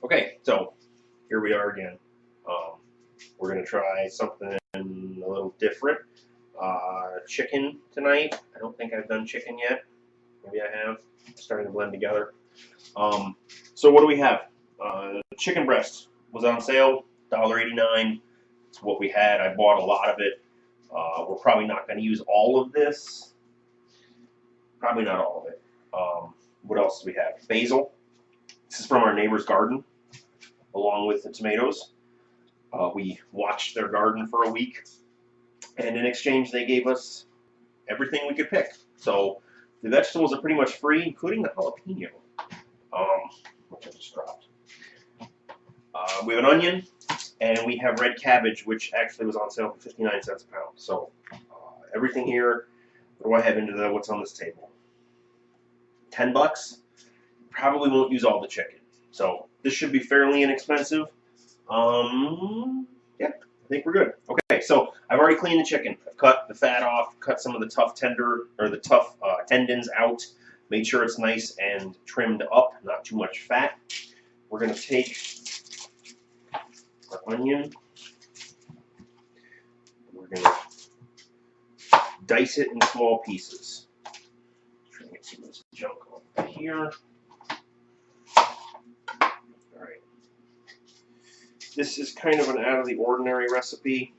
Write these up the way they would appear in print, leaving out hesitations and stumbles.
Okay, so here we are again. Um, we're going to try something a little different. Chicken tonight. I don't think I've done chicken yet. Maybe I have. Starting to blend together. So what do we have? Chicken breast was on sale, $1.89. It's what we had. I bought a lot of it. We're probably not going to use all of this. Probably not all of it. What else do we have? Basil. This is from our neighbor's garden, along with the tomatoes. We watched their garden for a week, and in exchange they gave us everything we could pick. So the vegetables are pretty much free, including the jalapeno, which I just dropped. We have an onion, and we have red cabbage, which actually was on sale for 59 cents a pound. So everything here. What do I have into what's on this table? $10. Probably won't use all the chicken. So this should be fairly inexpensive. Yeah, I think we're good. Okay, so I've already cleaned the chicken. I've cut the fat off, cut some of the tough tendons out, made sure it's nice and trimmed up, not too much fat. We're going to take our onion. We're going to dice it in small pieces. Try to get some of this junk off here. Alright. This is kind of an out of the ordinary recipe.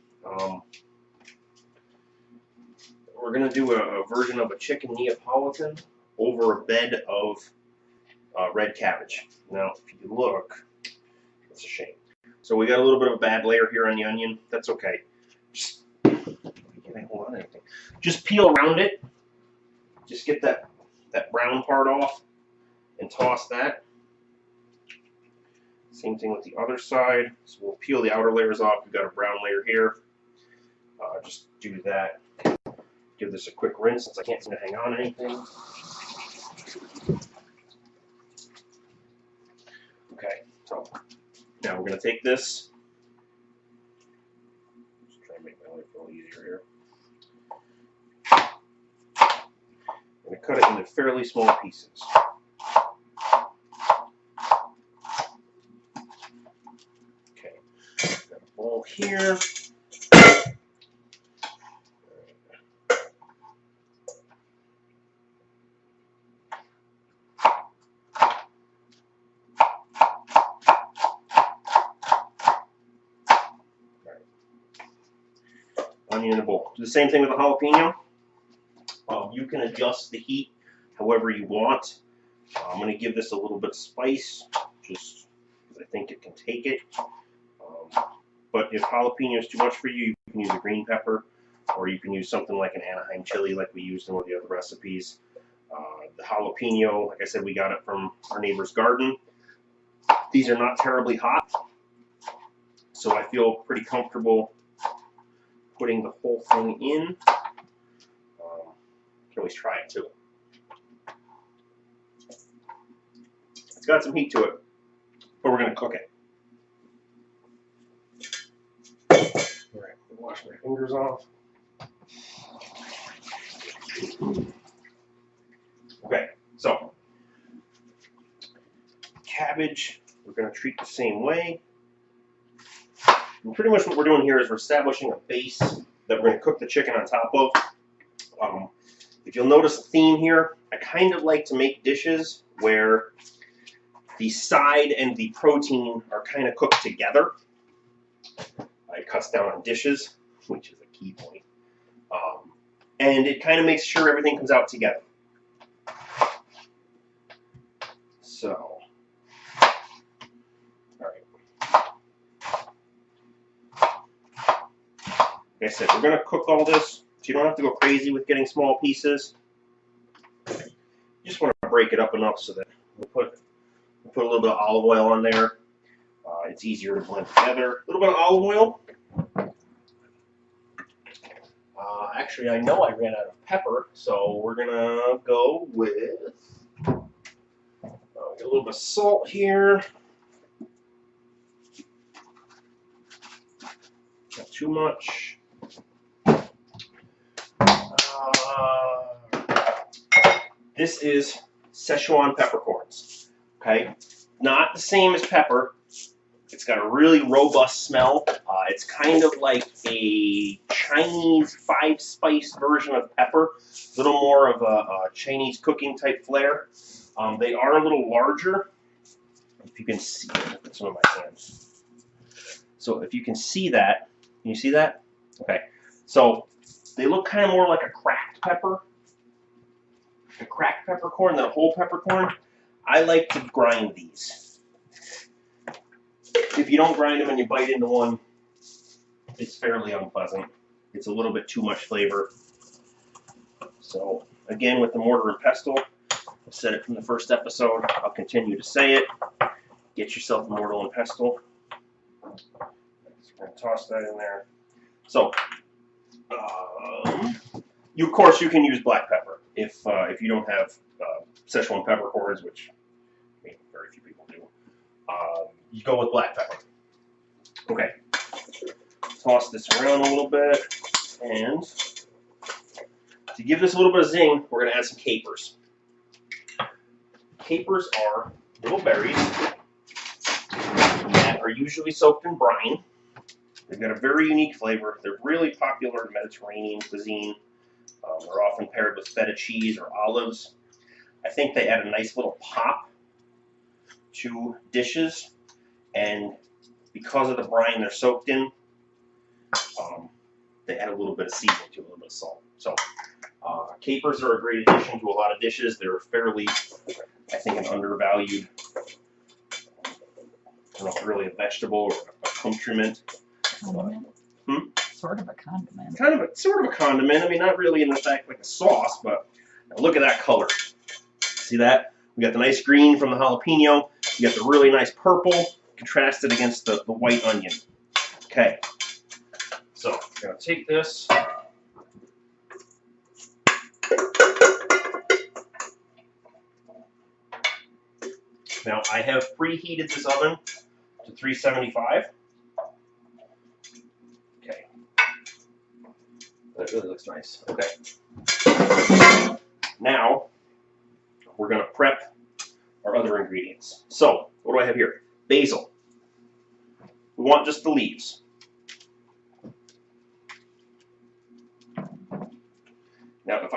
We're going to do a version of a chicken Neapolitan over a bed of red cabbage. Now, if you look, it's a shame. So we got a little bit of a bad layer here on the onion. That's okay. Just, hold on anything. Just peel around it. Just get that brown part off and toss that. Same thing with the other side. So we'll peel the outer layers off. We've got a brown layer here. Just do that. Give this a quick rinse since I can't seem to hang on to anything. Okay, so now we're going to take this. Just try and make my life a little easier here. I'm going to cut it into fairly small pieces. Okay, got a bowl here. Onion in a bowl. Do the same thing with the jalapeno. You can adjust the heat however you want. I'm going to give this a little bit of spice, just because I think it can take it. But if jalapeno is too much for you, you can use a green pepper, or you can use something like an Anaheim chili like we used in one of the other recipes. The jalapeno, like I said, we got it from our neighbor's garden. These are not terribly hot, so I feel pretty comfortable putting the whole thing in. You can always try it too. It's got some heat to it, but we're going to cook it. All right, wash my fingers off. Okay, so cabbage, we're going to treat the same way. And pretty much what we're doing here is we're establishing a base that we're going to cook the chicken on top of. If you'll notice a theme here, I kind of like to make dishes where the side and the protein are kind of cooked together. It cuts down on dishes, which is a key point. And it kind of makes sure everything comes out together. So, like I said, we're going to cook all this, so you don't have to go crazy with getting small pieces. You just want to break it up enough so that we'll put a little bit of olive oil on there. It's easier to blend together. A little bit of olive oil. Actually, I know I ran out of pepper, so we're going to go with get a little bit of salt here. Not too much. This is Szechuan peppercorns. Okay, not the same as pepper. It's got a really robust smell. It's kind of like a Chinese 5-spice version of pepper. A little more of a Chinese cooking type flair. They are a little larger. If you can see, put some in my hands. So if you can see that, can you see that? Okay. So they look kind of more like a cracked pepper. A cracked peppercorn than a whole peppercorn. I like to grind these. If you don't grind them and you bite into one, it's fairly unpleasant. It's a little bit too much flavor. So again, with the mortar and pestle, I said it from the first episode. I'll continue to say it. Get yourself a mortar and pestle. Just going to toss that in there. So, of course, you can use black pepper if you don't have Szechuan peppercorns, which I mean, very few people do. You go with black pepper. Okay. Toss this around a little bit, and to give this a little bit of zing, we're going to add some capers. Capers are little berries that are usually soaked in brine. They've got a very unique flavor. They're really popular in Mediterranean cuisine. They're often paired with feta cheese or olives. I think they add a nice little pop to dishes, and because of the brine they're soaked in, they add a little bit of seasoning to it, a little bit of salt. So capers are a great addition to a lot of dishes. They're fairly, I think, an undervalued, I don't know if really a vegetable or a accompaniment. Condiment? Sort of a condiment. Sort of a condiment. I mean, not really in the fact like a sauce, but now look at that color. See that? We got the nice green from the jalapeno. You got the really nice purple contrasted against the white onion. Okay. So I'm going to take this. Now I have preheated this oven to 375. Okay. That really looks nice. Okay. Now we're going to prep our other ingredients. So what do I have here? Basil. We want just the leaves. Now, if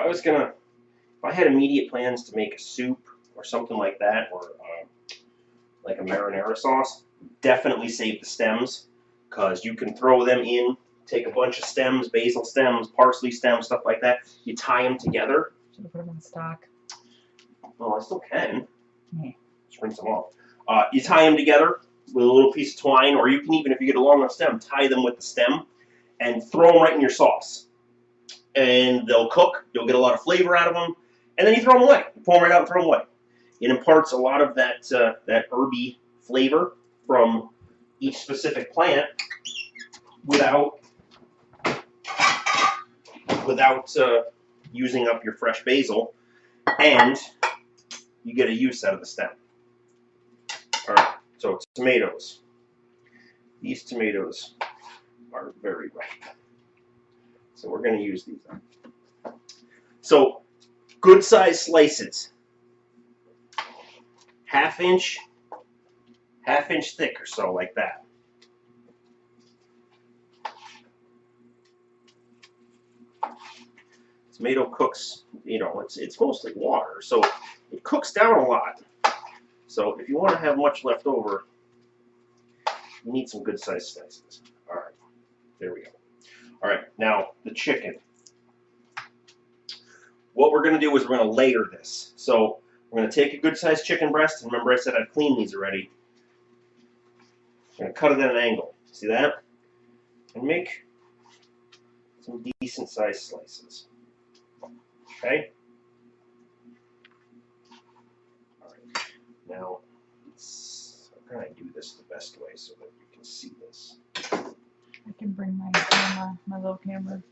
I had immediate plans to make a soup or something like that, or like a marinara sauce, definitely save the stems, because you can throw them in, take a bunch of stems, basil stems, parsley stems, stuff like that. You tie them together. Should have put them in stock. Well, I still can. Yeah. Just rinse them off. You tie them together with a little piece of twine, or you can even, if you get a long enough stem, tie them with the stem and throw them right in your sauce. And they'll cook. You'll get a lot of flavor out of them, and then you throw them away. You pull them right out and throw them away. It imparts a lot of that that herby flavor from each specific plant without using up your fresh basil, and you get a use out of the stem. All right. So tomatoes. These tomatoes are very ripe. So we're going to use these. So good size slices. Half inch thick or so, like that. Tomato cooks, it's mostly water, so it cooks down a lot. So if you want to have much left over, you need some good sized slices. All right, there we go. All right, now the chicken. What we're going to do is we're going to layer this. So we're going to take a good sized chicken breast. Remember I said I'd cleaned these already. I'm going to cut it at an angle. See that? And make some decent sized slices. Okay? All right. Now, how can I do this the best way so that you can see this? I can bring my camera, my little camera.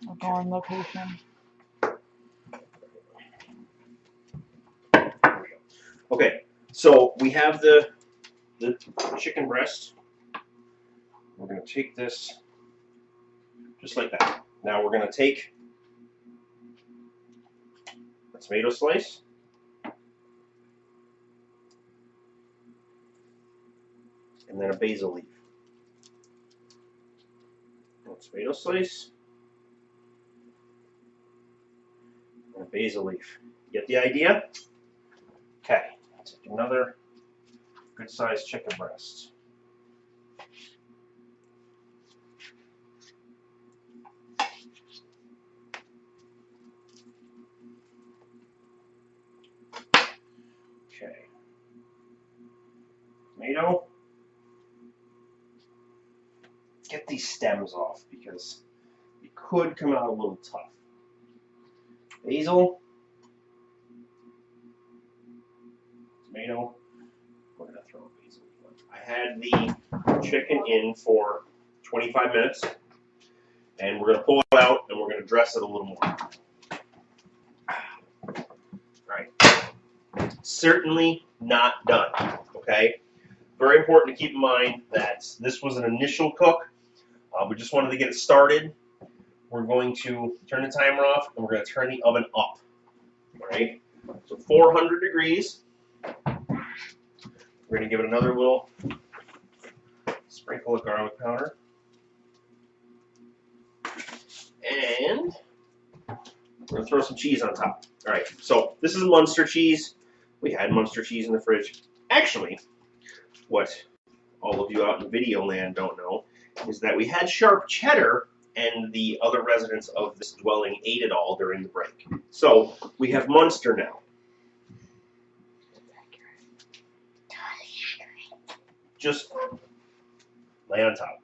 I'll go on location. Okay, so we have the chicken breast. We're going to take this just like that. Now we're going to take a tomato slice. and then a basil leaf. A tomato slice, and a basil leaf. Get the idea? Okay, take another good-sized chicken breast. Okay. Tomato. Get these stems off because it could come out a little tough. Basil. Tomato. We're going to throw a basil. I had the chicken in for 25 minutes, and we're going to pull it out and we're going to dress it a little more. Alright. Certainly not done. Okay? Very important to keep in mind that this was an initial cook. We just wanted to get it started. We're going to turn the timer off and we're going to turn the oven up. Alright? So 400 degrees. We're going to give it another little sprinkle of garlic powder. And we're going to throw some cheese on top. Alright, so this is Munster cheese. We had Munster cheese in the fridge. Actually, what all of you out in video land don't know is that we had sharp cheddar and the other residents of this dwelling ate it all during the break. So we have Munster now. Just lay on top.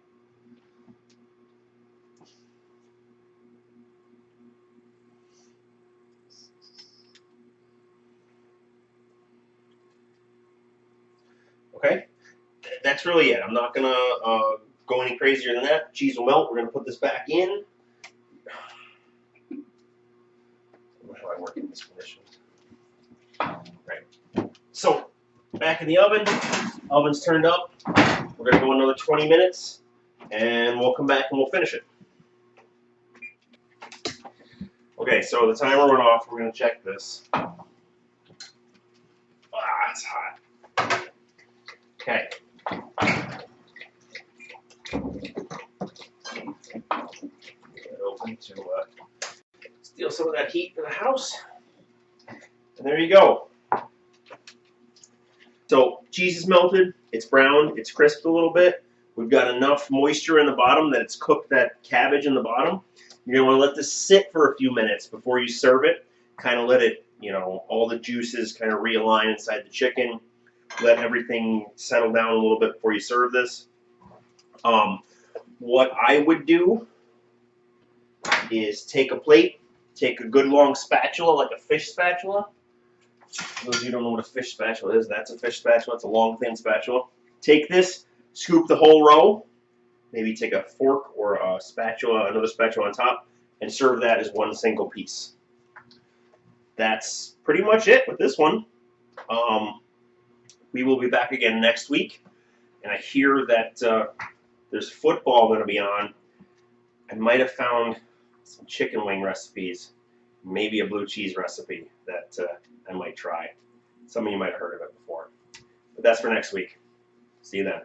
Okay, that's really it. I'm not gonna go any crazier than that. Cheese will melt. We're gonna put this back in. I don't know how I work in these conditions. Right. So back in the oven. Oven's turned up. We're gonna go another 20 minutes, and we'll come back and we'll finish it. Okay, so the timer went off. We're gonna check this. It's hot. Okay. Get it open to steal some of that heat for the house. And there you go. So cheese is melted, it's browned, it's crisped a little bit. We've got enough moisture in the bottom that it's cooked that cabbage in the bottom. You're going to want to let this sit for a few minutes before you serve it. Kind of let it, all the juices kind of realign inside the chicken. Let everything settle down a little bit before you serve this. What I would do is take a plate, take a good long spatula, like a fish spatula. For those of you who don't know what a fish spatula is, that's a fish spatula. It's a long, thin spatula. Take this, scoop the whole row, maybe take a fork or a spatula, another spatula on top, and serve that as one single piece. That's pretty much it with this one. We will be back again next week, and I hear that there's football going to be on. I might have found some chicken wing recipes, maybe a blue cheese recipe that I might try. Some of you might have heard of it before. But that's for next week. See you then.